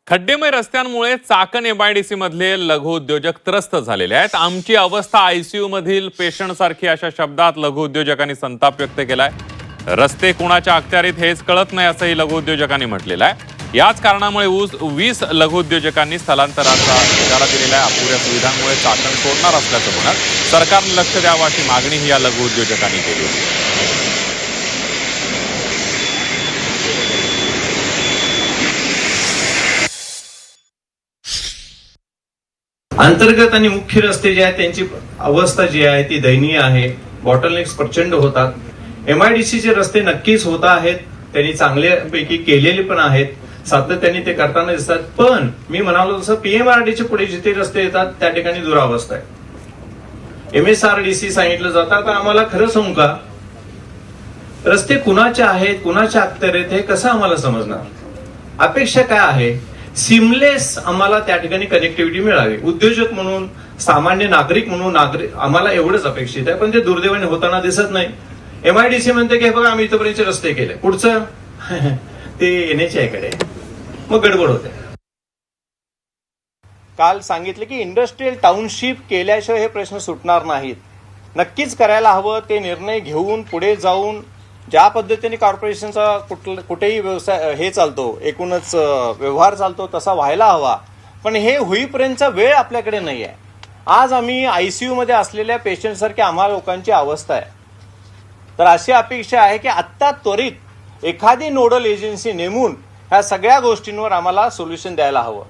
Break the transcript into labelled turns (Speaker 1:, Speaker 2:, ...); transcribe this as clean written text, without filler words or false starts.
Speaker 1: खड्डेमय रस्त्यांमुळे चाकण एमआयडीसी मधले लघु उद्योजक त्रस्त झालेले आहेत। आमची अवस्था आयसीयू मधील पेशंट सारखी अशा शब्दात लघु उद्योजकांनी संताप व्यक्त केलाय। रस्ते कुणाच्या अखत्यारीत हेच कळत नाही असंही लघु उद्योजकांनी म्हटलेलं आहे। याच कारणामुळे 20 लघु उद्योजकांनी स्थलांतराचा इशारा दिलेला आहे। अपुऱ्या सुविधांमुळे चाकण सोडणार असल्याचं म्हणत सरकारने लक्ष द्यावं अशी मागणीही या लघु उद्योजकांनी केली होती।
Speaker 2: अंतर्गत आणि मुख्य रस्ते जे आहेत त्यांची अवस्था जी आहे ती दयनीय आहे। बॉटलनेक्स प्रचंड होतात। एमआयडीसीचे रस्ते नक्कीच होत आहेत, त्यांनी चांगल्यापैकी केलेले पण आहेत, सातत्याने ते करताना दिसतात। पण मी म्हणालो तसं पीएमआरडीचे पुढे जिथे रस्ते येतात त्या ठिकाणी दुरावस्था आहे। एमएसआरडीसी सांगितलं जातं। आता आम्हाला खरं सांगू का, रस्ते कुणाचे आहेत कुणाच्या अखत्यारीत हे कसं आम्हाला समजणार? अपेक्षा काय आहे? सिमलेस आम्हाला त्या ठिकाणी कनेक्टिव्हिटी मिळावी। उद्योजक म्हणून, सामान्य नागरिक म्हणून आम्हाला एवढंच अपेक्षित आहे, पण ते दुर्दैवाने होताना दिसत नाही। एमआयडीसी म्हणते की बघा आम्ही इथपर्यंत रस्ते केले, पुढचं ते एनएचआय कडे, मग गडबड होते। काल सांगितले की इंडस्ट्रियल टाउनशिप केल्याशिवाय हे प्रश्न सुटणार नाहीत। नक्कीच करायला हवं, ते निर्णय घेऊन पुढे जाऊन ज्या पद्धतीने कॉर्पोरेशनचा कुठेही व्यवसाय हे चालतो, एकूणच व्यवहार चालतो तसा व्हायला हवा। पण हे होईपर्यंतचा वेळ आपल्याकडे नाही आहे। आज आम्ही आयसीयू मध्ये असलेल्या पेशंट सारखी आम्हाला लोकांची अवस्था आहे। तर अशी अपेक्षा आहे की आत्ता त्वरित एखादी नोडल एजन्सी नेमून ह्या सगळ्या गोष्टींवर आम्हाला सोल्युशन द्यायला हवं।